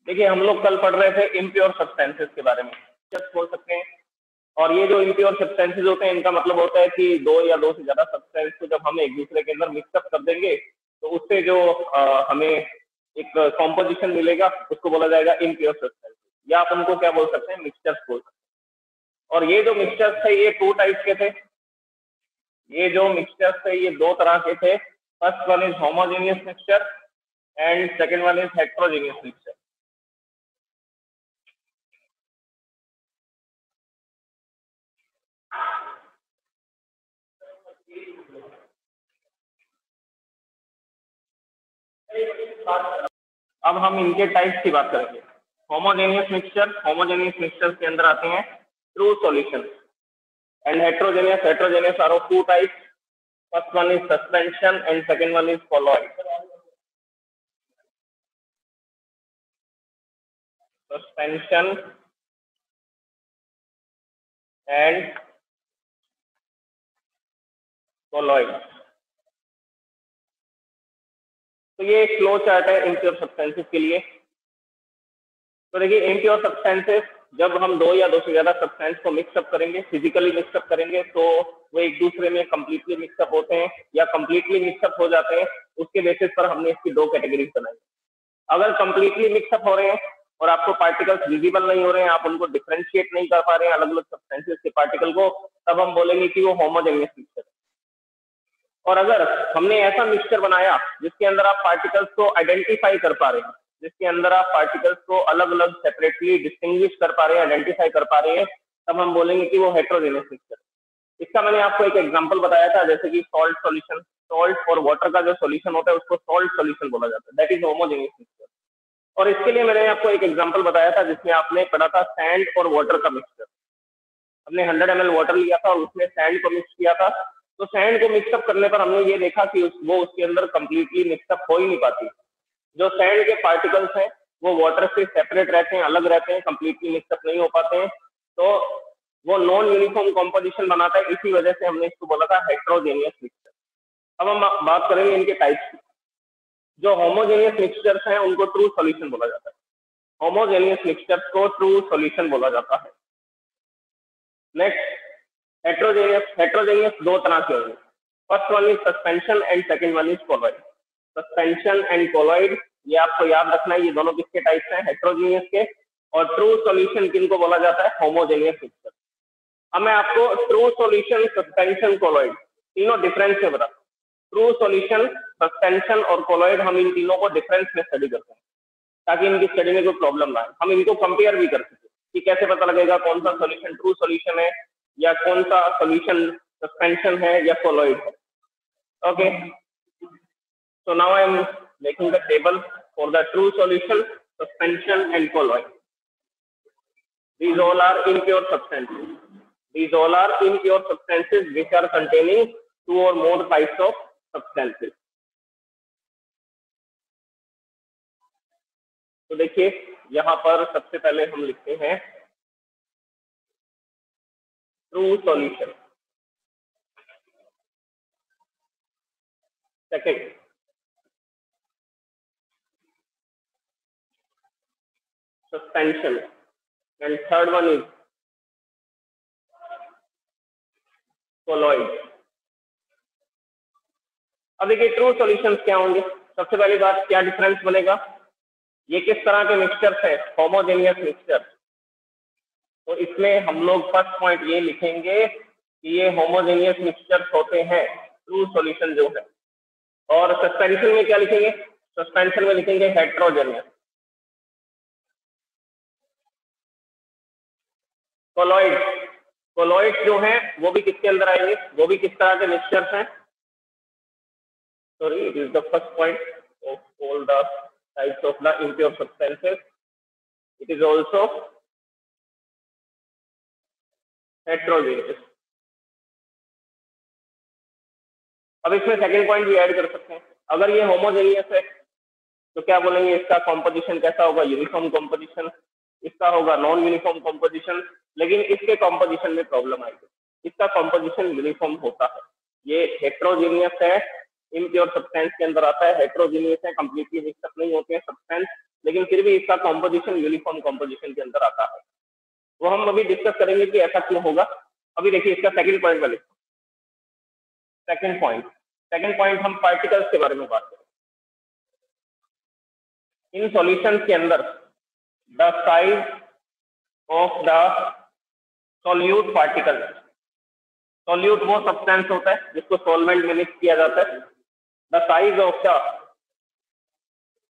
देखिए हम लोग कल पढ़ रहे थे इम्प्योर सब्सटेंसेस के बारे में, मिक्सचर्स बोल सकते हैं। और ये जो इम्प्योर सब्सटेंसेस होते हैं इनका मतलब होता है कि दो या दो से ज्यादा सब्सटेंस को जब हम एक दूसरे के अंदर मिक्सअप कर देंगे तो उससे जो हमें एक कॉम्पोजिशन मिलेगा उसको बोला जाएगा इम्प्योर सब्सटेंसेस, या आप उनको क्या बोल सकते हैं, मिक्सचर्स बोल सकते हैं। और ये जो मिक्सचर्स थे ये 2 टाइप के थे। ये जो मिक्सचर्स थे ये 2 तरह के थे। First one is homogeneous mixture and second one is heterogeneous mixture. अब हम इनके टाइप्स की बात करेंगे। होमोजेनियस मिक्सचर के अंदर आते हैं true solution and heterogeneous are of 2 types. First one is suspension and second one is colloid। Suspension and colloid। तो ये एक फ्लो चार्ट है इम्प्योर सब्सटेंसेस के लिए। तो देखिए इम्प्योर सब्सटेंसेस जब हम 2 या 2 से ज्यादा सब्सटेंस को मिक्सअप करेंगे, फिजिकली मिक्सअप करेंगे, तो वो एक दूसरे में कंप्लीटली मिक्सअप होते हैं या कंप्लीटली मिक्सअप हो जाते हैं। उसके बेसिस पर हमने इसकी 2 कैटेगरीज बनाई। अगर कंप्लीटली मिक्सअप हो रहे हैं और आपको पार्टिकल्स विजिबल नहीं हो रहे हैं, आप उनको डिफरेंशिएट नहीं कर पा रहे हैं अलग अलग सब्सटेंसेस के पार्टिकल को, तब हम बोलेंगे कि वो होमोजेनियस मिक्सचर है। और अगर हमने ऐसा मिक्सचर बनाया जिसके अंदर आप पार्टिकल्स को आइडेंटिफाई कर पा रहे हैं, जिसके अंदर आप पार्टिकल्स को अलग अलग सेपरेटली डिस्टिंग्विश कर पा रहे हैं, आइडेंटिफाई कर पा रहे हैं, तब हम बोलेंगे कि वो हेट्रोजेनियस मिक्सचर। इसका मैंने आपको एक एग्जांपल बताया था, जैसे कि सॉल्ट सॉल्यूशन, सॉल्ट और वाटर का जो सॉल्यूशन होता है उसको सॉल्ट सॉल्यूशन बोला जाता है, दैट इज होमोजेनियस मिक्सचर। और इसके लिए मैंने आपको एक एग्जांपल बताया था जिसमें आपने पढ़ा था सैंड और वाटर का मिक्सचर। हमने 100 ml वाटर लिया था और उसमें सैंड को मिक्स किया था। तो सैंड को मिक्सअप करने पर हमने ये देखा कि वो उसके अंदर कंप्लीटली मिक्सअप हो ही नहीं पाती। जो सैंड के पार्टिकल्स हैं वो वाटर से सेपरेट रहते हैं, अलग रहते हैं, कंप्लीटली मिक्सअप नहीं हो पाते हैं। तो वो नॉन यूनिफॉर्म कॉम्पोजिशन बनाता है, इसी वजह से हमने इसको बोला था हेट्रोजेनियस मिक्सचर। अब हम बात करेंगे इनके टाइप्स की। जो होमोजेनियस मिक्सचर्स हैं उनको ट्रू सॉल्यूशन बोला जाता है। होमोजेनियस मिक्सचर्स को ट्रू सॉल्यूशन बोला जाता है। नेक्स्ट हेट्रोजेनियस 2 तरह के होंगे। First one is suspension and second one is colloid। Suspension and colloid ये आपको याद रखना है, ये दोनों किसके टाइप्स हैं, हेट्रोजेनियस के। और ट्रू सॉल्यूशन किनको बोला जाता है, होमोजेनियस मिक्सचर। अब मैं आपको ट्रू सॉल्यूशन, सस्पेंशन, colloid तीनों डिफरेंस से बता। ट्रू सॉल्यूशन, सस्पेंशन और colloid हम इन तीनों को डिफरेंस में स्टडी करते हैं ताकि इनकी स्टडी में कोई प्रॉब्लम ना आए। हम इनको कंपेयर भी कर सकें कि कैसे पता लगेगा कौन सा सॉल्यूशन ट्रू सॉल्यूशन है या कौन सा सॉल्यूशन सस्पेंशन है या colloid है। Okay, so now I am making the table for the true solution, suspension and colloid. These all are impure substances. These all are impure substances which are containing 2 or more types of substances. तो देखिए यहाँ पर सबसे पहले हम लिखते हैं true solution. Second suspension and third one is colloid। अब देखिए ट्रू सॉल्यूशंस क्या होंगे। सबसे पहली बात, क्या डिफरेंस बनेगा, ये किस तरह के मिक्सचर्स है, होमोजेनियस मिक्सचर। तो इसमें हम लोग फर्स्ट पॉइंट ये लिखेंगे कि ये होमोजेनियस मिक्सचर्स होते हैं, ट्रू सॉल्यूशन जो है। और सस्पेंशन में क्या लिखेंगे, सस्पेंशन में लिखेंगे हेट्रोजेनियस। colloid जो है वो भी किसके अंदर आएंगे, वो भी किस तरह के मिक्सचर्स हैं। Sorry, it is the first point of all the types of the impure substances. It is also heterogeneous. अब इसमें सेकंड पॉइंट भी ऐड कर सकते हैं। अगर ये होमोजेनियस है तो क्या बोलेंगे, इसका कॉम्पोजिशन कैसा होगा, यूनिफॉर्म कॉम्पोजिशन। इसका होगा नॉन यूनिफॉर्म कॉम्पोजिशन। लेकिन इसके कॉम्पोजिशन में प्रॉब्लम आएगी, इसका कॉम्पोजिशन यूनिफॉर्म होता है। ये हेट्रोजेनियस है, इम्प्योर सब्सटेंस के अंदर आता है, हेट्रोजीनियस है, कंप्लीटली मिक्सअप नहीं होते हैं सब्सटेंस, लेकिन फिर भी इसका कॉम्पोजिशन यूनिफॉर्म कॉम्पोजिशन के अंदर आता है। वो हम अभी डिस्कस करेंगे कि ऐसा क्यों होगा। अभी देखिए इसका सेकंड पॉइंट वाले, सेकंड पॉइंट हम पार्टिकल्स के बारे में बात करें। इन सॉल्यूशंस के अंदर the size of the solute particle, solute वो सब्सटेंस होता है जिसको सॉल्वेंट में मिक्स किया जाता है। The size of the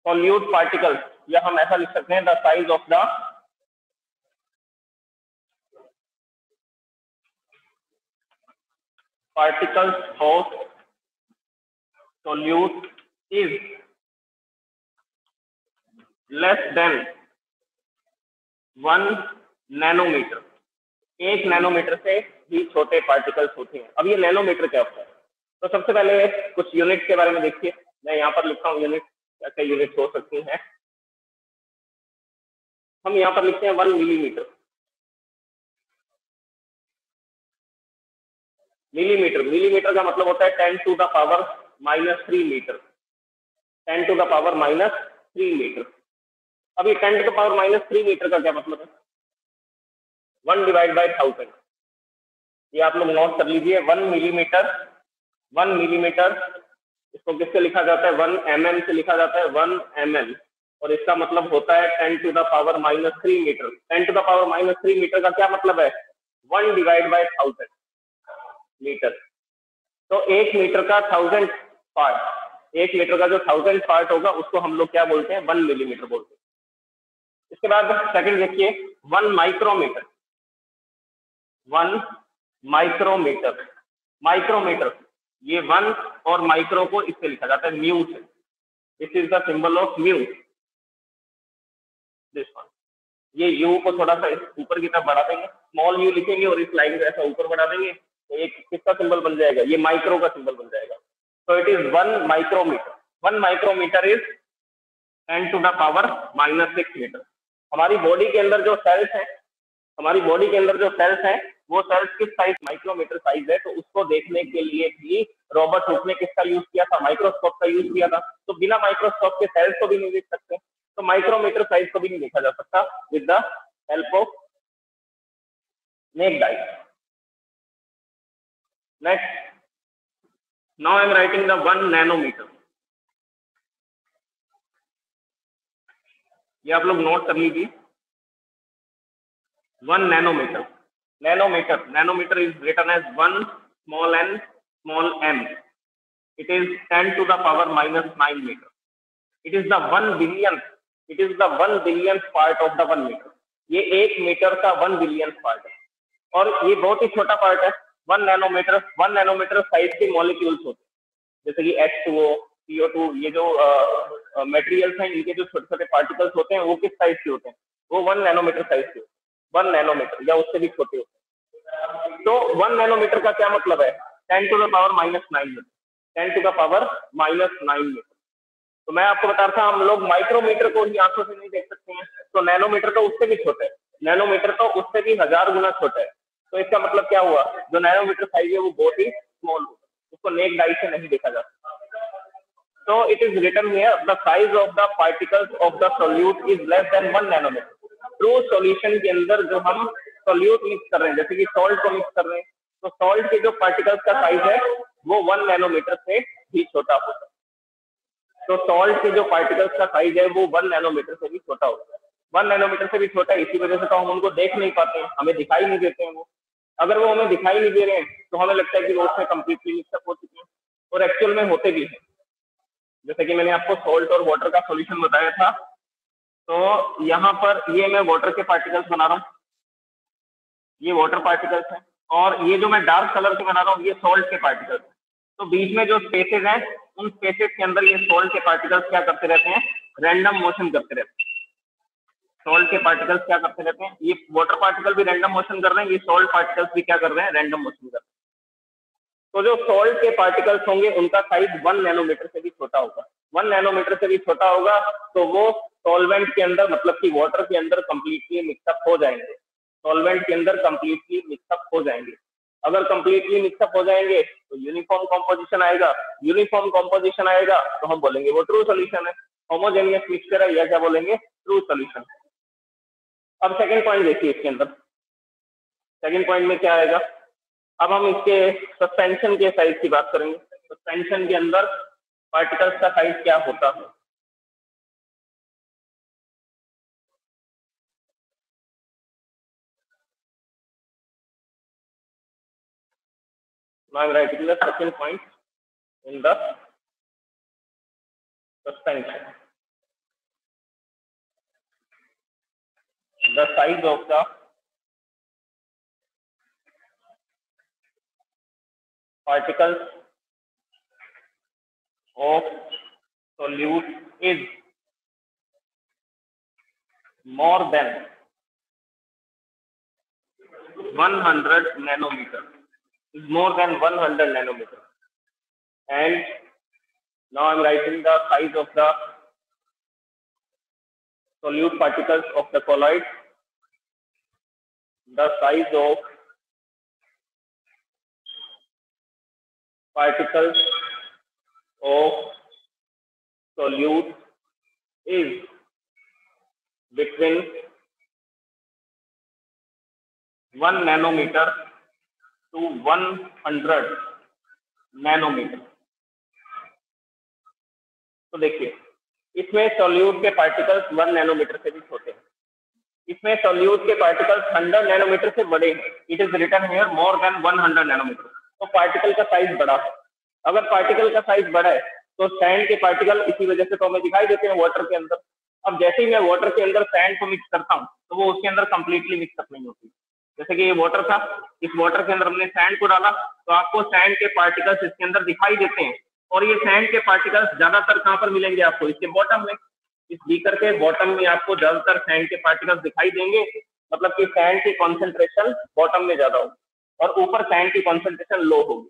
solute particle, या हम ऐसा लिख सकते हैं the size of the particles of solute is less than 1 nanometer. 1 nanometer से भी छोटे पार्टिकल्स होते हैं। अब ये नैनोमीटर क्या होता है? तो सबसे पहले कुछ यूनिट के बारे में देखिए। मैं यहाँ पर लिखता हूँ यूनिट, क्या क्या यूनिट हो सकती हैं। हम यहाँ पर लिखते हैं 1 मिलीमीटर। मिलीमीटर का मतलब होता है 10 to the power -3 meter. 10 to the power -3 meter. अब ये 10 टू द पावर -3 मीटर का क्या मतलब है? 1 डिवाइड बाय 1000। ये आप लोग नोट कर लीजिए। 1 मिलीमीटर इसको किससे लिखा जाता है? 1 mm से लिखा जाता है, 1 mm। और इसका मतलब होता है 10 to the power -3 meter. 10 to the power -3 meter का क्या मतलब है? 1 डिवाइड बाय 1000 मीटर। तो 1 मीटर का 1000 पार्ट, 1 मीटर का जो 1000 पार्ट होगा उसको हम लोग क्या बोलते हैं? 1 मिलीमीटर बोलते हैं। इसके बाद सेकंड देखिए 1 माइक्रोमीटर। 1 माइक्रोमीटर, ये 1 और माइक्रो को इससे लिखा जाता है म्यू से। This is the symbol of mu, this one. ये यू को थोड़ा सा ऊपर की तरफ बढ़ा देंगे, स्मॉल यू लिखेंगे और इस लाइन को ऐसा ऊपर बढ़ा देंगे तो ये किसका सिंबल बन जाएगा? ये माइक्रो का सिंबल बन जाएगा। तो it is 1 micrometer. 1 micrometer is 10 to the power -6 meter. हमारी बॉडी के अंदर जो सेल्स हैं, वो सेल्स किस साइज? माइक्रोमीटर साइज है। तो उसको देखने के लिए भी रॉबर्ट हुक ने किसका यूज किया था? माइक्रोस्कोप का यूज किया था। तो बिना माइक्रोस्कोप के सेल्स को भी नहीं देख सकते, तो माइक्रोमीटर साइज को भी नहीं देखा जा सकता with the help of naked eye. Next, now I am writing the 1 nanometer. ये आप लोग नोट कर लीजिए। 1 nanometer. Nanometer is written as 1 small n small m. It is 10 to the power -9 meter. It is the 1 billionth part of the 1 meter. ये 1 metre का 1 billion part है और ये बहुत ही छोटा पार्ट है। 1 नैनोमीटर साइज के मॉलिक्यूल्स होते हैं, जैसे कि H2O, CO2। ये जो मटेरियल्स हैं, इनके जो छोटे छोटे पार्टिकल्स होते हैं वो किस साइज के होते हैं? वो 1 नैनोमीटर साइज के, 1 नैनोमीटर या उससे भी छोटे होते हैं। तो 1 नैनोमीटर का क्या मतलब है? 10 to the power -9 meter. 10 to the power -9 meter. तो मैं आपको बता रहा था हम लोग माइक्रोमीटर को ही आंखों से नहीं देख सकते हैं, तो नैनोमीटर तो उससे भी छोटा है। नैनोमीटर तो उससे भी 1000 गुना छोटा है। तो इसका मतलब क्या हुआ? जो नैनोमीटर साइज है वो बहुत ही स्मॉल होगा, उसको नेक्ड आई से नहीं देखा जा सकता। तो it is written here the size of the particles of the solute is less than 1 nanometer. True solution के अंदर जो हम सोल्यूट मिक्स कर रहे हैं, जैसे कि सॉल्ट को मिक्स कर रहे हैं, तो सॉल्ट के जो पार्टिकल्स का साइज है वो 1 नैनोमीटर से भी छोटा होता है। तो सॉल्ट के जो पार्टिकल्स का साइज है वो 1 नैनोमीटर से भी छोटा होता है। 1 नैनोमीटर से भी छोटा है, इसी वजह से तो हम उनको देख नहीं पाते हैं, हमें दिखाई नहीं देते हैं वो। अगर वो हमें दिखाई नहीं दे रहे हैं तो हमें लगता है कि वो उसमें कंप्लीटली मिक्सअप हो चुके हैं, और एक्चुअल में होते भी हैं। जैसे कि मैंने आपको सॉल्ट और वाटर का सॉल्यूशन बताया था, तो यहाँ पर ये मैं वाटर के पार्टिकल्स बना रहा हूँ, ये वाटर पार्टिकल्स हैं, और ये जो मैं डार्क कलर से बना रहा हूँ ये सॉल्ट के पार्टिकल्स हैं। तो बीच में जो स्पेसेस हैं, उन स्पेसेस के अंदर ये सॉल्ट के पार्टिकल्स क्या करते रहते हैं? रैंडम मोशन करते रहते हैं। सॉल्ट के पार्टिकल्स क्या करते रहते हैं? ये वाटर पार्टिकल भी रैंडम मोशन कर रहे हैं, ये सॉल्ट पार्टिकल्स भी क्या कर रहे हैं? रैंडम मोशन कर रहे हैं। तो जो सॉल्ट के पार्टिकल्स होंगे उनका साइज 1 नैनोमीटर से भी छोटा होगा। 1 नैनोमीटर से भी छोटा होगा तो वो सॉल्वेंट के अंदर, मतलब कि वाटर के अंदर कंप्लीटली मिक्सअप हो जाएंगे। सॉल्वेंट के अंदर कंप्लीटली मिक्सअप हो जाएंगे। अगर कंप्लीटली मिक्सअप हो जाएंगे तो यूनिफॉर्म कॉम्पोजिशन आएगा, यूनिफॉर्म कॉम्पोजिशन आएगा तो हम बोलेंगे वो ट्रू सोल्यूशन है। होमोजेनियस मिक्सचर है या क्या बोलेंगे, ट्रू सोल्यूशन। अब सेकंड पॉइंट देखिए इसके अंदर, सेकंड पॉइंट में क्या आएगा, अब हम इसके सस्पेंशन के साइज की बात करेंगे। सस्पेंशन के अंदर पार्टिकल्स का साइज क्या होता है। Now I am writing the second point in the suspension. The size of the particles of solute is more than 100 nanometer. Is more than 100 nanometer. And now I am writing the size of the solute particles of the colloid. The size of particles of solute is between 1 nanometer to 100 nanometer. तो देखिए इसमें solute के particles 1 nanometer से भी छोटे हैं, इसमें solute के पार्टिकल्स 100 नैनोमीटर से बड़े हैं। It is written here more than 100 nanometer. तो पार्टिकल का साइज बड़ा है। अगर पार्टिकल का साइज बड़ा है तो सैंड के पार्टिकल इसी वजह से तो हमें दिखाई देते हैं वाटर के अंदर। अब जैसे ही मैं वाटर के अंदर सैंड को मिक्स करता हूँ तो वो उसके अंदर कंप्लीटली मिक्सअप नहीं होती। जैसे कि ये वाटर था, इस वाटर के अंदर हमने सैंड को डाला तो आपको सैंड के पार्टिकल्स इसके अंदर दिखाई देते हैं। और ये सैंड के पार्टिकल्स ज्यादातर कहाँ पर मिलेंगे आपको, इसके बॉटम में। इस बीकर के बॉटम में आपको ज्यादातर सैंड के पार्टिकल्स दिखाई देंगे, मतलब कि सैंड की कॉन्सेंट्रेशन बॉटम में ज्यादा होगी और ऊपर सैंड की कॉन्सेंट्रेशन लो होगी।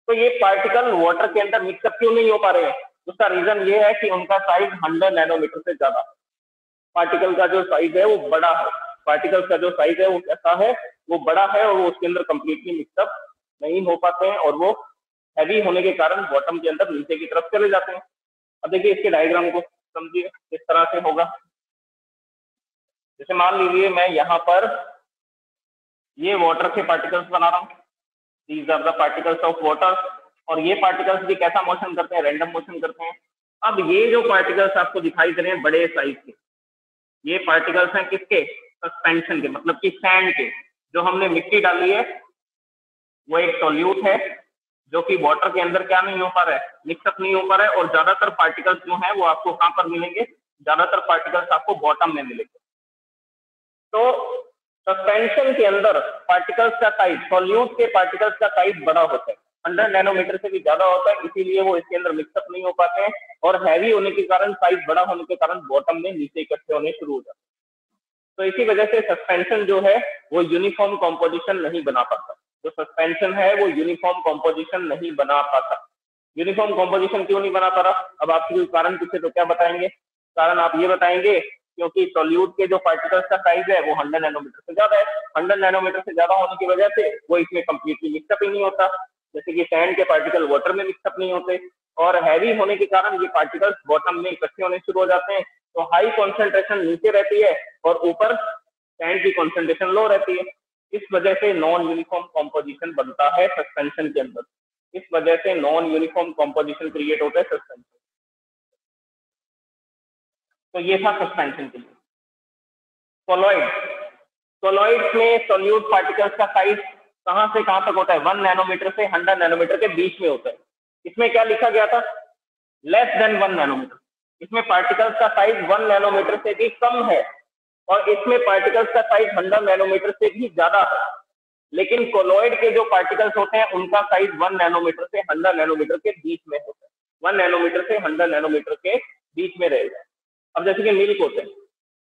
तो ये पार्टिकल वाटर के अंदर मिक्सअप क्यों नहीं हो पा रहे हैं? उसका रीजन ये है कि उनका साइज 100 नैनोमीटर से ज्यादा। पार्टिकल का जो साइज है वो बड़ा है, पार्टिकल्स का जो साइज है वो कैसा है, वो बड़ा है और वो उसके अंदर कंप्लीटली मिक्सअप नहीं हो पाते हैं और वो हैवी होने के कारण बॉटम के अंदर नीचे की तरफ चले जाते हैं। अब देखिए इसके डायग्राम को समझिए किस तरह से होगा। जैसे मान लीजिए मैं यहाँ पर ये वाटर के पार्टिकल्स बना रहा हूँ, these are the particles of water, और ये पार्टिकल्स भी कैसा मोशन करते हैं, रैंडम मोशन करते हैं। अब ये जो पार्टिकल्स आपको दिखाई दे रहे हैं बड़े साइज के, ये पार्टिकल्स हैं किसके, सस्पेंशन के, मतलब कि सैंड के। जो हमने मिट्टी डाली है वो एक सॉल्यूट है जो कि वाटर के अंदर क्या नहीं हो पा रहा है, मिक्सअप नहीं हो पा रहा है। और ज्यादातर पार्टिकल्स जो हैं वो आपको कहाँ पर मिलेंगे, ज्यादातर पार्टिकल्स आपको बॉटम में मिलेंगे। तो सस्पेंशन के अंदर पार्टिकल्स का साइज, सॉल्यूट के पार्टिकल्स का साइज बड़ा होता है, 100 नैनोमीटर से भी ज्यादा होता है, इसीलिए वो इसके अंदर मिक्सअप नहीं हो पाते हैं और हैवी होने के कारण, साइज बड़ा होने के कारण बॉटम में नीचे इकट्ठे होने शुरू हो जाते हैं। तो इसी वजह से सस्पेंशन जो है वो यूनिफॉर्म कॉम्पोजिशन नहीं बना पाता। जो सस्पेंशन है वो यूनिफॉर्म कॉम्पोजिशन नहीं बना पाता। यूनिफॉर्म कॉम्पोजिशन क्यों नहीं बना पा रहा? अब आपके कारण पूछे तो क्या बताएंगे? कारण आप ये बताएंगे क्योंकि सॉल्यूट के जो पार्टिकल्स का साइज है वो 100 नैनोमीटर से ज्यादा है। 100 नैनोमीटर से ज्यादा होने की वजह से वो इसमें कंप्लीटली मिक्सअप ही नहीं होता। जैसे कि सैंड के पार्टिकल वाटर में मिक्सअप नहीं होते और हैवी होने के कारण ये पार्टिकल्स बॉटम में इकट्ठे होने शुरू हो जाते हैं। तो हाई कॉन्सेंट्रेशन नीचे रहती है और ऊपर सैंड की कॉन्सेंट्रेशन लो रहती है। इस वजह से नॉन यूनिफॉर्म कॉम्पोजिशन बनता है सस्पेंशन के अंदर। इस वजह से नॉन यूनिफॉर्म कॉम्पोजिशन क्रिएट होता है सस्पेंशन। तो ये था सस्पेंशन के लिए। कोलॉइड, कोलॉइड में सॉल्यूट पार्टिकल्स का साइज कहां से कहां तक होता है? 1 नैनोमीटर से 100 नैनोमीटर के बीच में होता है। इसमें क्या लिखा गया था? Less than 1 nanometer. इसमें पार्टिकल्स का साइज 1 नैनोमीटर से भी कम है और इसमें पार्टिकल्स का साइज 100 नैनोमीटर से भी ज्यादा है। लेकिन कोलॉइड के जो पार्टिकल्स होते हैं उनका साइज 1 नैनोमीटर से 100 नैनोमीटर के बीच में होता है। 1 नैनोमीटर से 100 नैनोमीटर के बीच में रहेगा। अब जैसे कि मिल्क होते हैं,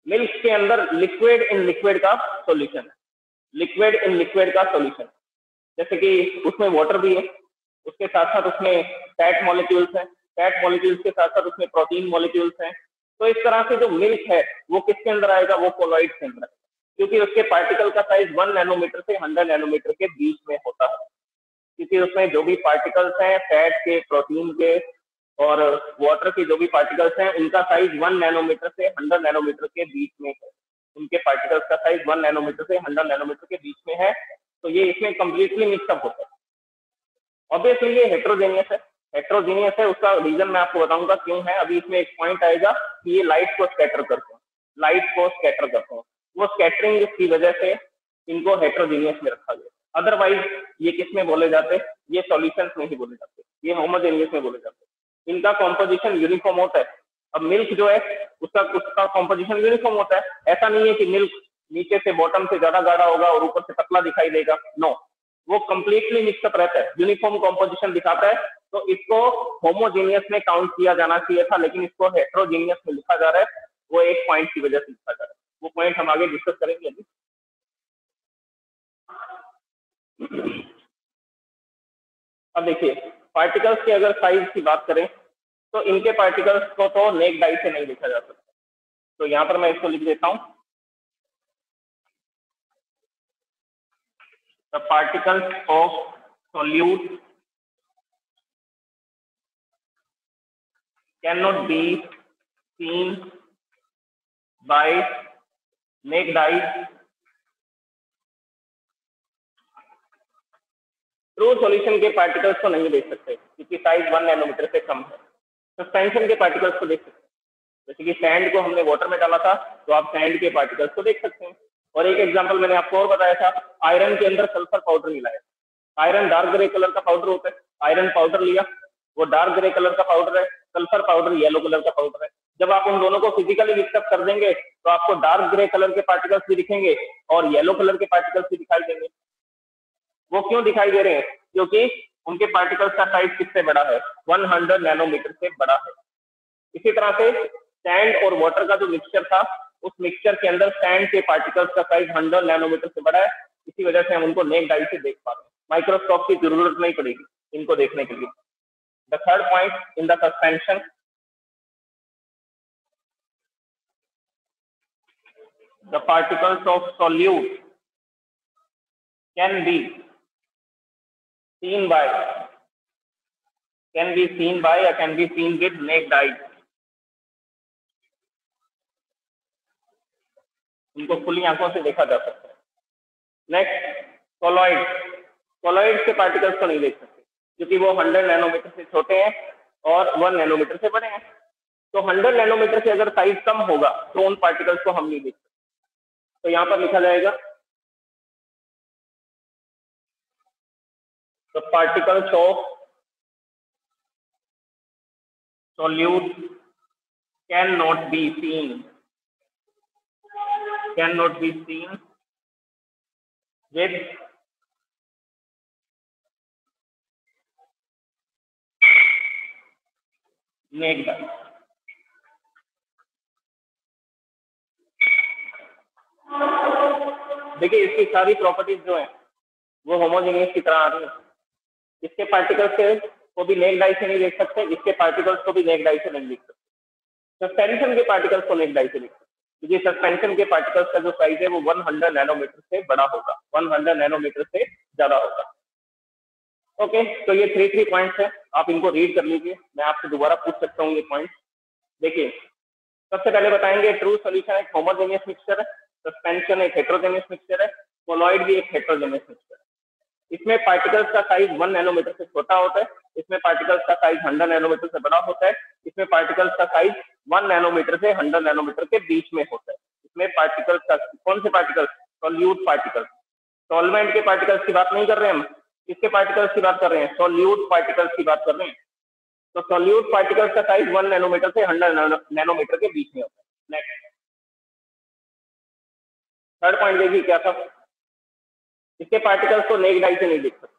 मिल्क के अंदर लिक्विड इन लिक्विड का सॉल्यूशन है, लिक्विड इन लिक्विड का सॉल्यूशन। जैसे कि उसमें वाटर भी है, उसके साथ साथ उसमें फैट मॉलिक्यूल्स हैं, फैट मॉलिक्यूल्स के साथ साथ उसमें प्रोटीन मॉलिक्यूल्स हैं। तो इस तरह से जो मिल्क है वो किसके अंदर आएगा? वो कोलॉइड के अंदर आएगा। क्योंकि उसके पार्टिकल का साइज 1 नैनोमीटर से 100 नैनोमीटर के बीच में होता है, क्योंकि उसमें जो भी पार्टिकल्स हैं फैट के, प्रोटीन के और वाटर के जो भी पार्टिकल्स हैं उनका साइज 1 नैनोमीटर से 100 नैनोमीटर के बीच में है। उनके पार्टिकल्स का साइज 1 नैनोमीटर से 100 नैनोमीटर के बीच में है, तो ये इसमें कंप्लीटली मिक्सअप होता है। ऑब्वियसली ये हेट्रोजीनियस है, उसका रीजन मैं आपको बताऊंगा क्यों है। अभी इसमें एक पॉइंट आएगा कि ये लाइट को स्कैटर करते हैं, वो स्कैटरिंग की वजह से इनको हेट्रोजीनियस में रखा गया। अदरवाइज ये किस में बोले जाते, ये सॉल्यूशंस में ही बोले जाते, ये होमोजेनियस में बोले जाते। इनका कॉम्पोजिशन यूनिफॉर्म होता है। अब मिल्क जो है उसका कॉम्पोजिशन यूनिफॉर्म होता है। ऐसा नहीं है कि मिल्क नीचे से बॉटम से ज्यादा गाढ़ा होगा और ऊपर से पतला दिखाई देगा, नो, वो कंप्लीटली मिक्सअप रहता है, यूनिफॉर्म कॉम्पोजिशन दिखाता है। तो इसको होमोजेनियस में काउंट किया जाना चाहिए था, लेकिन इसको हेट्रोजेनियस में लिखा जा रहा है, वो एक पॉइंट की वजह से लिखा जा रहा है। वो पॉइंट हम आगे डिस्कस करेंगे अभी। अब देखिए पार्टिकल्स के अगर साइज की बात करें तो इनके पार्टिकल्स को तो नेक डाई से नहीं लिखा जा सकता, तो यहां पर मैं इसको लिख देता हूं, the particles of solute cannot be seen by naked eye true solution के पार्टिकल्स को नहीं देख सकते क्योंकि साइज 1 नैनोमीटर से कम है। सस्पेंशन के पार्टिकल्स को देख सकते हैं, जैसे कि सैंड को हमने वाटर में डाला था तो आप सैंड के पार्टिकल्स को देख सकते हैं। और एक एग्जांपल मैंने आपको और बताया था, आयरन के अंदर सल्फर पाउडर मिलाया। आयरन डार्क ग्रे कलर का पाउडर होता है, आयरन पाउडर लिया, वो डार्क ग्रे कलर का पाउडर है, सल्फर पाउडर येलो कलर का पाउडर है। जब आप उन दोनों को फिजिकली मिक्सअप कर देंगे तो आपको डार्क ग्रे कलर के पार्टिकल्स भी दिखेंगे और येलो कलर के पार्टिकल्स भी दिखाई देंगे। वो क्यों दिखाई दे रहे हैं? क्योंकि उनके पार्टिकल्स का साइज किससे बड़ा है? 100 नैनोमीटर से बड़ा है। इसी तरह से सैंड और वाटर का जो मिक्सचर था, उस मिक्सचर के अंदर सैंड के पार्टिकल्स का साइज 100 नैनोमीटर से बड़ा है, इसी वजह से हम उनको नेक डाई से देख पा रहे हैं। माइक्रोस्कोप की जरूरत नहीं पड़ेगी इनको देखने के लिए। The third point in the suspension, the particles of solute can be seen by or can be seen with naked eye। इनको खुली आंखों से देखा जा सकता है। नेक्स्ट कोलॉइड के पार्टिकल्स को नहीं देख सकते क्योंकि वो 100 नैनोमीटर से छोटे हैं और 1 नैनोमीटर से बड़े हैं। तो 100 नैनोमीटर से अगर साइज कम होगा तो उन पार्टिकल्स को हम नहीं देख सकते। तो यहां पर लिखा जाएगा the particles of solute cannot be seen with naked eye। देखिए इसकी सारी प्रॉपर्टीज जो है वो होमोजेनियस की तरह आ रही है। इसके पार्टिकल्स को भी नेक्ड आई से नहीं देख सकते, इसके पार्टिकल्स को भी नेक्ड आई से नहीं देख सकते। सस्पेंशन के पार्टिकल्स को नेक्ड आई से देख सकते क्योंकि सस्पेंशन के पार्टिकल्स का जो साइज है वो 100 नैनोमीटर से बड़ा होगा, 100 नैनोमीटर से ज्यादा होगा। ओके, तो ये 3 पॉइंट्स है, आप इनको रीड कर लीजिए। मैं आपसे दोबारा पूछ सकता हूँ ये पॉइंट। देखिए सबसे पहले बताएंगे ट्रू सॉल्यूशन एक होमोजेनियस मिक्सचर है, सस्पेंशन एक हेट्रोजेनियस मिक्सचर है, कोलॉइड भी एक हेट्रोजेनियस मिक्सचर है। इसमें पार्टिकल्स का साइज 1 नैनोमीटर से छोटा होता है, इसमें पार्टिकल्स का साइज 100 नैनोमीटर से बड़ा होता है, इसमें पार्टिकल्स का साइज 1 नैनोमीटर से 100 नैनोमीटर के बीच में होता है। इसमें पार्टिकल्स का कौन से पार्टिकल्स? Solute particles. सॉल्वेंट के पार्टिकल्स की बात नहीं कर रहे हम, इसके पार्टिकल्स की बात कर रहे हैं, सॉल्यूट पार्टिकल्स की बात कर रहे हैं। तो सॉल्यूट पार्टिकल्स का साइज 1 नैनोमीटर से 100 नैनोमीटर के बीच में होता है। नेक्स्ट थर्ड पॉइंट देखिए क्या था, इसके पार्टिकल्स को नेक्ड आई से नहीं देख सकते,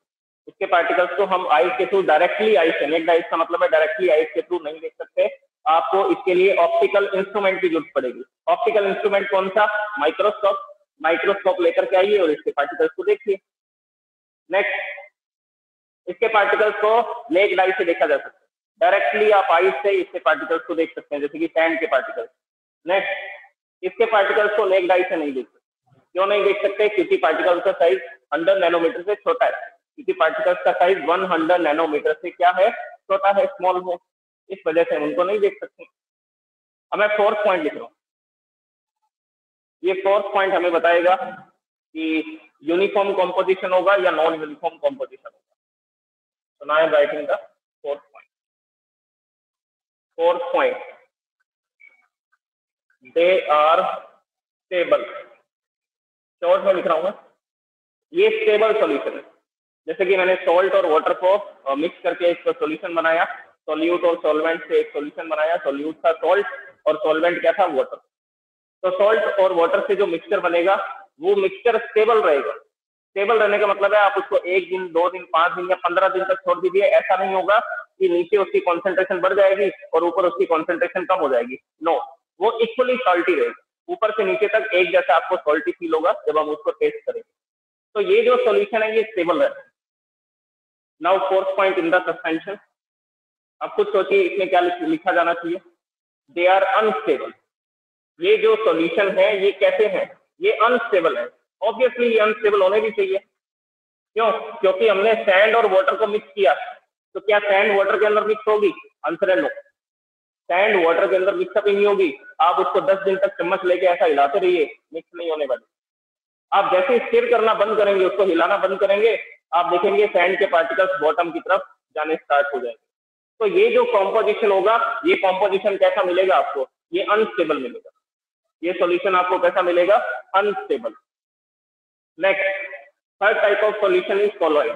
इसके पार्टिकल्स को हम आइज के थ्रू डायरेक्टली आइज से, नेक्ड आइज का मतलब है डायरेक्टली आइज के थ्रू नहीं देख सकते। आपको इसके लिए ऑप्टिकल इंस्ट्रूमेंट की जरूरत पड़ेगी। ऑप्टिकल इंस्ट्रूमेंट कौन सा? माइक्रोस्कोप। माइक्रोस्कोप लेकर के आइए और इसके पार्टिकल्स को देखिए। नेक्स्ट इसके पार्टिकल्स को नेक्ड आई से देखा जा सकता है, डायरेक्टली आप आइज से इसके पार्टिकल्स को देख सकते हैं, जैसे कि सैंड के पार्टिकल्स। नेक्स्ट इसके पार्टिकल्स को नेक्ड आई से नहीं देख सकते, क्यों नहीं देख सकते? क्योंकि पार्टिकल का साइज 100 नैनोमीटर से छोटा है, क्योंकि पार्टिकल्स का साइज 100 नैनोमीटर से क्या है? छोटा है, स्मॉल है, इस वजह से हम उनको नहीं देख सकते। अब मैं फोर्थ पॉइंट लिख रहा हूँ। ये फोर्थ पॉइंट हमें बताएगा कि यूनिफॉर्म कॉम्पोजिशन होगा या नॉन यूनिफॉर्म कॉम्पोजिशन होगा। So now I am writing the fourth point. Fourth point, they are stable. Short में लिख रहा हूँ मैं, ये स्टेबल सॉल्यूशन है। जैसे कि मैंने सॉल्ट और वाटर को मिक्स करके एक सॉल्यूशन बनाया, सॉल्यूट और सॉल्वेंट से एक सॉल्यूशन बनाया। सॉल्यूट था सॉल्ट और सॉल्वेंट क्या था? वाटर। तो सॉल्ट और वाटर से जो मिक्सचर बनेगा वो मिक्सचर स्टेबल रहेगा। स्टेबल रहने का मतलब है आप उसको 1 दिन, 2 दिन, 5 दिन या 15 दिन तक छोड़ दीजिए, ऐसा नहीं होगा कि नीचे उसकी कॉन्सेंट्रेशन बढ़ जाएगी और ऊपर उसकी कॉन्सेंट्रेशन कम हो जाएगी। नो, वो इक्वली सॉल्टी रहेगी, ऊपर से नीचे तक एक जैसा आपको सॉल्टी फील होगा जब हम उसको टेस्ट करेंगे। तो ये जो सॉल्यूशन है ये स्टेबल है। Now fourth point in the suspension, अब खुद सोचिए इसमें क्या लिखा जाना चाहिए? They are unstable. ये जो सॉल्यूशन है ये कैसे है? ये अनस्टेबल है। ऑब्वियसली ये अनस्टेबल होने भी चाहिए। क्यों? क्योंकि हमने सैंड और वाटर को मिक्स किया, तो क्या सैंड वाटर के अंदर मिक्स होगी? आंसर है नो, सैंड वाटर के अंदर मिक्सअप ही नहीं होगी। आप उसको 10 दिन तक चम्मच लेके ऐसा हिलाते रहिए, मिक्स नहीं होने वाली। आप जैसे स्टिर करना बंद करेंगे, उसको हिलाना बंद करेंगे, आप देखेंगे सैंड के पार्टिकल्स बॉटम की तरफ जाने स्टार्ट हो जाएंगे। तो ये जो कॉम्पोजिशन होगा, ये कॉम्पोजिशन कैसा मिलेगा आपको? ये अनस्टेबल मिलेगा। ये सॉल्यूशन आपको कैसा मिलेगा? Unstable. Next, third type of solution is colloid.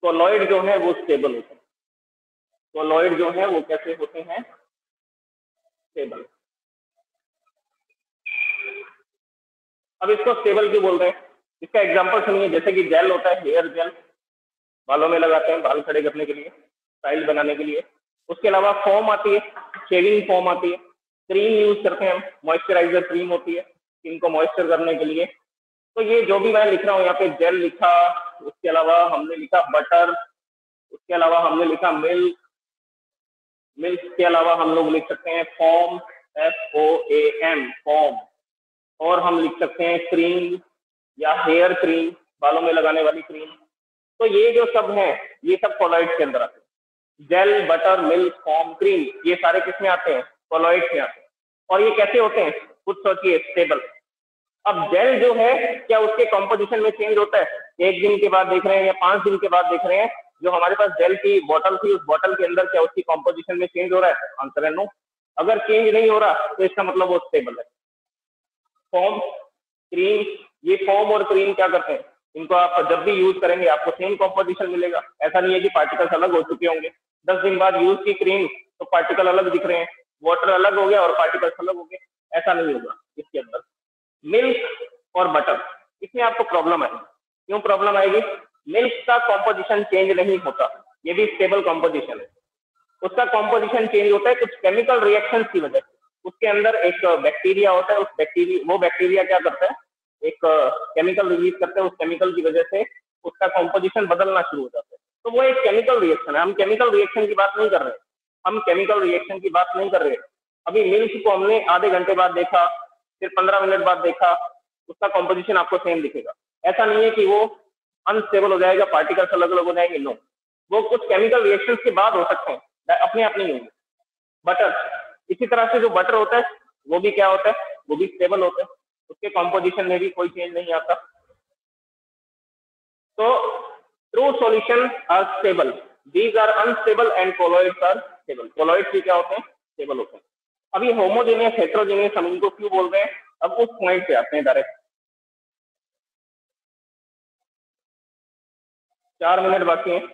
Colloid जो है वो स्टेबल होते हैं। कोलॉइड जो है वो कैसे होते हैं? स्टेबल। अब इसको स्टेबल क्यों बोल रहे हैं? इसका एग्जांपल सुनिए। जैसे कि जेल होता है, हेयर जेल, बालों में लगाते हैं बाल खड़े करने के लिए, स्टाइल बनाने के लिए। उसके अलावा फोम आती है, शेविंग फोम आती है। क्रीम यूज करते हैं हम, मॉइस्चराइजर क्रीम होती है स्किन को मॉइस्चर करने के लिए। तो ये जो भी मैं लिख रहा हूँ यहाँ पे, जेल लिखा, उसके अलावा हमने लिखा बटर, उसके अलावा हमने लिखा मिल्क, मिल्क के अलावा हम लोग लिख सकते हैं फोम, FOAM, फोम, और हम लिख सकते हैं क्रीम या हेयर क्रीम, बालों में लगाने वाली क्रीम। तो ये जो सब है ये सब कोलॉइड के अंदर आते हैं। Gel, butter, milk, foam, cream, ये सारे किसमें आते हैं? कोलॉइड में आते हैं। और ये कैसे होते हैं? खुद सोचिए, स्टेबल। अब जेल जो है, क्या उसके कॉम्पोजिशन में चेंज होता है? 1 दिन के बाद देख रहे हैं या 5 दिन के बाद देख रहे हैं, जो हमारे पास जेल की बोतल थी, उस बोतल के अंदर क्या उसकी कॉम्पोजिशन में चेंज हो रहा है? आंसर है नो। अगर चेंज नहीं हो रहा तो इसका मतलब वो स्टेबल है। फोम, क्रीम, ये फोम और क्रीम क्या करते हैं? इनको आप जब भी यूज करेंगे आपको सेम कॉम्पोजिशन मिलेगा। ऐसा नहीं है कि पार्टिकल्स अलग हो चुके होंगे। 10 दिन बाद यूज की क्रीम तो पार्टिकल अलग दिख रहे हैं, वाटर अलग हो गया और पार्टिकल्स अलग हो गए, ऐसा नहीं होगा इसके अंदर। मिल्क और बटर, इसमें आपको प्रॉब्लम आएगी। क्यों प्रॉब्लम आएगी? मिल्क का कॉम्पोजिशन चेंज नहीं होता, ये भी स्टेबल कॉम्पोजिशन है। उसका कॉम्पोजिशन चेंज होता है कुछ केमिकल रिएक्शंस की वजह से। उसके अंदर एक बैक्टीरिया होता है, वो बैक्टीरिया क्या करता है? एक केमिकल रिलीज करता है, उस केमिकल की वजह से उसका कॉम्पोजिशन बदलना शुरू हो जाता है। तो वो एक केमिकल रिएक्शन है। हम केमिकल रिएक्शन की बात नहीं कर रहे, हम केमिकल रिएक्शन की बात नहीं कर रहे। अभी मिल्क को हमने आधे घंटे बाद देखा, फिर 15 मिनट बाद देखा, उसका कॉम्पोजिशन आपको सेम दिखेगा। ऐसा नहीं है कि वो अनस्टेबल हो जाएगा, पार्टिकल्स अलग अलग हो जाएंगे, नो। वो कुछ केमिकल रिएक्शन के बाद हो सकते हैं, अपने आप नहीं होंगे। बटर, इसी तरह से जो बटर होता है वो भी क्या होता है? वो भी स्टेबल होता है, उसके कॉम्पोजिशन में भी कोई चेंज नहीं आता। तो true solution are stable, these are unstable and colloids are stable. Colloids भी क्या होते हैं? स्टेबल होते हैं। अभी होमोजेनियस, हेट्रोजेनियस हम इनको क्यों बोल रहे हैं? अब उस पॉइंट पे आते हैं डायरेक्ट। 4 मिनट बाकी हैं,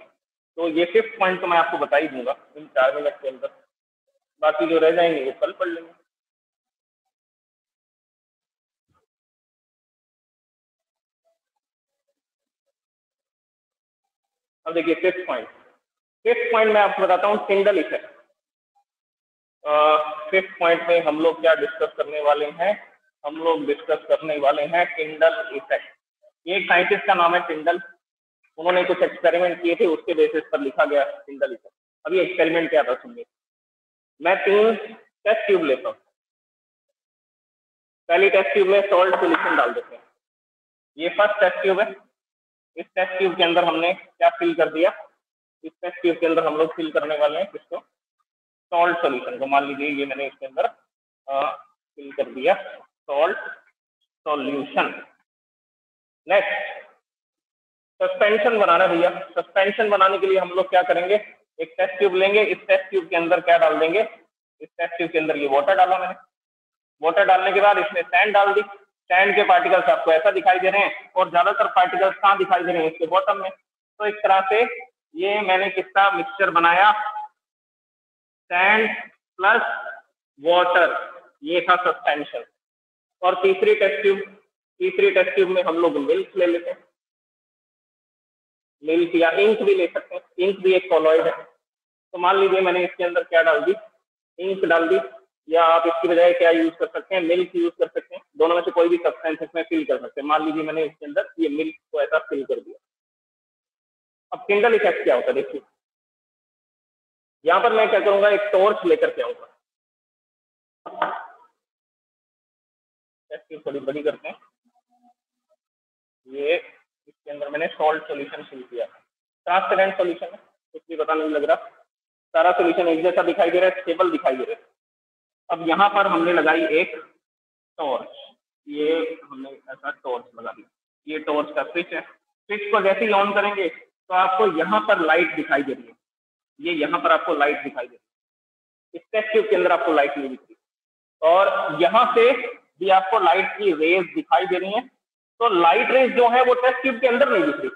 तो ये 5th पॉइंट तो मैं आपको बता ही दूंगा इन 4 मिनट के अंदर। बाकी जो रह जाएंगे वो कल पढ़ लेंगे। अब देखिए 5th पॉइंट। 5th पॉइंट मैं आपको बताता हूँ, टिंडल इफेक्ट। 5th पॉइंट में हम लोग क्या डिस्कस करने वाले हैं? हम लोग डिस्कस करने वाले हैं टिंडल इफेक्ट। ये एक साइंटिस्ट का नाम है टिंडल। उन्होंने कुछ एक्सपेरिमेंट किए थे, उसके बेसिस पर लिखा गया टिंडल इफेक्ट। अभी एक्सपेरिमेंट क्या था सुनिए। मैं 3 टेस्ट ट्यूब लेता हूँ, पहली टेस्ट ट्यूब में सॉल्ट सोल्यूशन डाल देते हैं। ये फर्स्ट टेस्ट ट्यूब है। इस टेस्ट ट्यूब के अंदर हमने क्या फिल कर दिया, इस टेस्ट ट्यूब के अंदर हम लोग फिल करने वाले हैं किसको, सॉल्ट सोल्यूशन को। मान लीजिए ये मैंने इसके अंदर फिल कर दिया सॉल्ट सॉल्यूशन। नेक्स्ट सस्पेंशन बनाना भैया। सस्पेंशन बनाने के लिए हम लोग क्या करेंगे, एक टेस्ट ट्यूब लेंगे, इस टेस्ट ट्यूब के अंदर क्या डाल देंगे, इस टेस्ट ट्यूब के अंदर ये वाटर डाला मैंने। वाटर डालने के बाद इसमें सैंड डाल दी। सैंड के पार्टिकल्स आपको ऐसा दिखाई दे रहे हैं और ज्यादातर पार्टिकल्स कहाँ दिखाई दे रहे हैं, इसके बॉटम में। तो इस तरह से ये मैंने किसका मिक्सचर बनाया, सैंड प्लस वाटर, ये था सस्पेंशन। और तीसरी टेस्ट ट्यूब में हम लोग मिल्क ले लेते हैं, मिल्क या इंक भी ले सकते हैं, इंक भी एक कॉलॉइड है। तो मान लीजिए मैंने इसके अंदर क्या डाल दी, इंक डाल दी, या आप इसकी बजाय क्या यूज कर सकते हैं, मिल्क यूज कर सकते हैं। दोनों में से कोई भी सब्सटेंस इसमें फिल कर सकते हैं। मान लीजिए मैंने इसके अंदर ये मिल्क को ऐसा फिल कर दिया। अब किंडल इफेक्ट क्या होता है देखिए, यहाँ पर मैं क्या करूंगा, एक टॉर्च लेकर के आऊंगा। थोड़ी बड़ी करते हैं। ये इसके अंदर मैंने सॉल्ट सॉल्यूशन फिल किया, ट्रांसपेरेंट सॉल्यूशन है, कुछ भी पता नहीं लग रहा, सारा सॉल्यूशन एक जैसा दिखाई दे रहा है, स्टेबल दिखाई दे रहा है। अब यहाँ पर हमने लगाई एक टॉर्च, ये हमने ऐसा टॉर्च लगा दी। ये टॉर्च का स्विच है। स्विच को जैसे ही ऑन करेंगे तो आपको यहाँ पर लाइट दिखाई दे रही है, ये यहाँ पर आपको लाइट दिखाई दे रही है। इस टेस्ट ट्यूब के अंदर आपको लाइट नहीं दिख रही, और यहाँ से भी आपको लाइट की रेज दिखाई दे रही है। तो लाइट रेज जो है वो टेस्ट ट्यूब के अंदर नहीं दिख रही।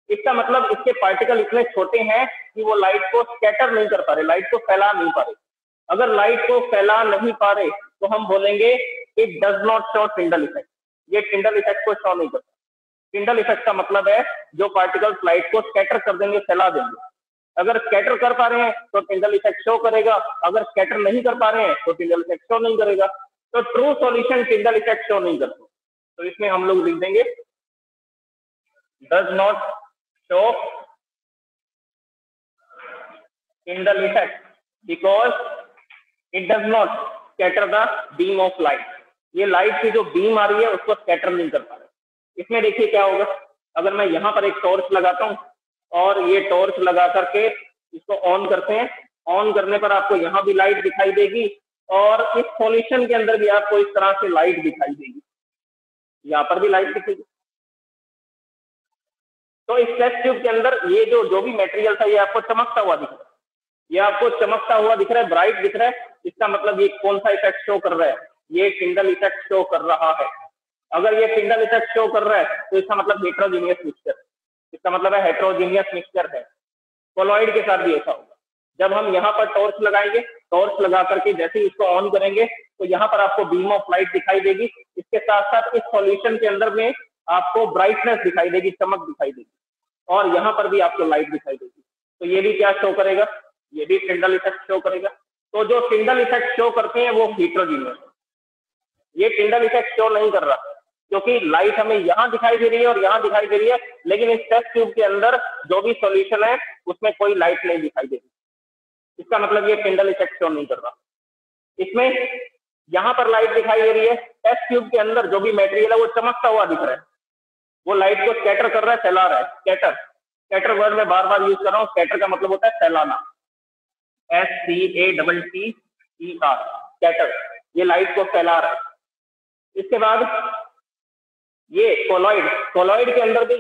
इसका मतलब इसके पार्टिकल इतने छोटे हैं कि वो लाइट को स्कैटर नहीं कर पा रहे, लाइट को फैला नहीं पा रहे। अगर लाइट को फैला नहीं पा रहे तो हम बोलेंगे it does not show Tyndall effect, ये टिंडल इफेक्ट को शो नहीं करता। टिंडल इफेक्ट का मतलब है जो पार्टिकल्स लाइट को स्कैटर कर देंगे, फैला देंगे। अगर स्कैटर कर पा रहे हैं तो टिंडल इफेक्ट शो करेगा, अगर स्कैटर नहीं कर पा रहे हैं तो टिंडल इफेक्ट शो नहीं करेगा। तो true solution Tyndall effect show नहीं करता। तो इसमें हम लोग लिख देंगे does not show Tyndall effect because it does not scatter the beam of light. ये लाइट की जो बीम आ रही है उसको स्कैटर नहीं कर पा रहे। इसमें देखिए क्या होगा, अगर मैं यहाँ पर एक टॉर्च लगाता हूँ और ये टॉर्च लगा करके इसको ऑन करते हैं, ऑन करने पर आपको यहाँ भी लाइट दिखाई देगी और इस सॉल्यूशन के अंदर भी आपको इस तरह से लाइट दिखाई देगी, यहाँ पर भी लाइट दिखेगी। तो इस टेस्ट ट्यूब के अंदर ये जो भी मटेरियल था ये आपको चमकता हुआ दिख रहा है, ये आपको चमकता हुआ दिख रहा है, ब्राइट दिख रहा है। इसका मतलब ये कौन सा इफेक्ट शो कर रहा है, ये टिंडल इफेक्ट शो कर रहा है। अगर ये टिंडल इफेक्ट शो कर रहा है तो इसका मतलब हेट्रोजीनियस मिक्सचर, इसका मतलब है हेट्रोजीनियस मिक्सचर है। कोलॉइड के साथ भी ऐसा होगा। जब हम यहाँ पर टॉर्च लगाएंगे, टॉर्च लगा करके जैसे ही इसको ऑन करेंगे तो यहाँ पर आपको बीम ऑफ लाइट दिखाई देगी। इसके साथ साथ इस सॉल्यूशन के अंदर में आपको ब्राइटनेस दिखाई देगी, चमक दिखाई देगी, और यहाँ पर भी आपको लाइट दिखाई देगी। तो ये भी क्या शो करेगा, ये भी टिंडल इफेक्ट शो करेगा। तो जो टिंडल इफेक्ट शो करते हैं वो हेट्रोजीनियस, ये टिंडल इफेक्ट शो नहीं कर रहा क्योंकि लाइट हमें यहाँ दिखाई दे रही है और यहाँ दिखाई दे रही है, लेकिन इस टेस्ट ट्यूब के अंदर जो भी सॉल्यूशन है उसमें कोई लाइट नहीं दिखाई दे रही। इसका मतलब ये टिंडल इफेक्ट शो नहीं कर रहा। इसमें यहाँ पर लाइट दिखाई दे रही है, टेस्ट ट्यूब के अंदर जो भी मटेरियल है वो चमकता हुआ दिख रहा है, वो लाइट को स्कैटर कर रहा है, फैला रहा है। स्कैटर, स्कैटर वर्ड में बार बार यूज कर रहा हूँ। स्कैटर का मतलब होता है फैलाना, SCATTER, स्कैटर, ये लाइट को फैला रहा है। इसके बाद ये कोलॉइड, कोलॉइड के अंदर भी